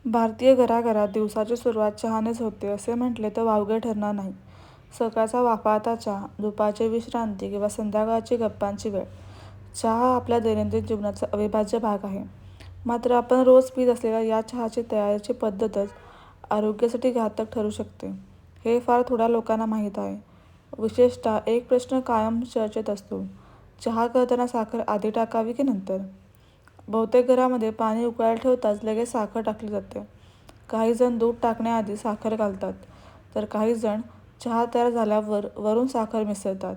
भारतीय घराघरात दिवसाची सुरुवात चहानेच होते असे म्हटले तर वावगे ठरणार नाही. सकाळचा वाफाळता चहा, दुपारची विश्रांती किंवा संध्याकाळची गप्पांची वेळ, चहा हा आपल्या दैनंदिन जीवनाचा अविभाज्य भाग आहे. मात्र आपण रोज पीत असलेल्या या चहाची तयारीची पद्धतच आरोग्यासाठी घातक ठरू शकते, हे फार थोड्या लोकांना माहीत आहे. विशेषतः एक प्रश्न कायम चर्चेत असतो, चहा करताना साखर आधी टाकावी की नंतर? बहुतेक घरामध्ये पाणी उकळायला ठेवताच लगेच साखर टाकली जाते. काही जण दूध टाकण्याआधी साखर घालतात, तर काही जण चहा तयार झाल्यावर वरून साखर मिसळतात.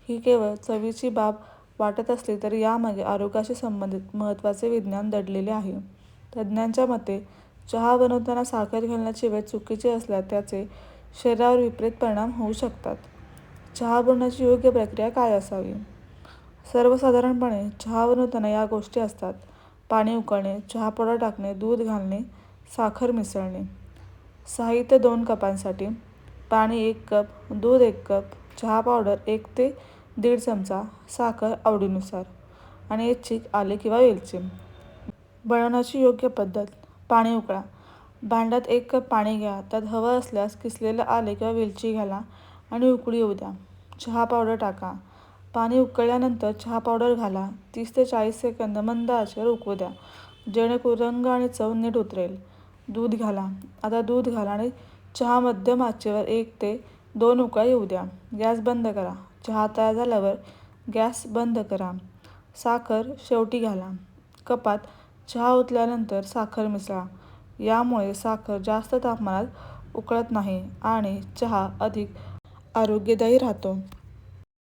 ही केवळ चवीची बाब वाटत असली तरी यामागे आरोग्याशी संबंधित महत्त्वाचे विज्ञान दडलेले आहे. तज्ज्ञांच्या मते चहा बनवताना साखर घालण्याची वेळ चुकीची असल्यास त्याचे शरीरावर विपरीत परिणाम होऊ शकतात. चहा बनवण्याची योग्य प्रक्रिया काय असावी? सर्वसाधारणपणे चहा बनवताना या गोष्टी असतात: पाणी उकळणे, चहा पावडर टाकणे, दूध घालणे, साखर मिसळणे. साहित्य 2 कपांसाठी: पाणी 1 कप, दूध 1 कप, चहा पावडर 1 ते दीड चमचा, साखर आवडीनुसार आणि 1 चीक आले किंवा वेलची. बनवण्याची योग्य पद्धत: पाणी उकळा. भांड्यात 1 कप पाणी घ्या. त्यात हवं असल्यास किसलेले आले किंवा वेलची घाला आणि उकळी येऊ द्या. चहा पावडर टाका. पाणी उकळल्यानंतर चहा पावडर घाला. 30 ते 40 सेकंद मंद आचेवर उकळू द्या, जेणेकरून रंग आणि चव नीट उतरेल. दूध घाला. आता दूध घाला आणि चहा मध्यम आचेवर 1 ते 2 उकळ्या येऊ द्या. गॅस बंद करा. चहा तयार झाल्यावर गॅस बंद करा. साखर शेवटी घाला. कपात चहा ओतल्यानंतर साखर मिसळा. यामुळे साखर जास्त तापमानात उकळत नाही आणि चहा अधिक आरोग्यदायी राहतो.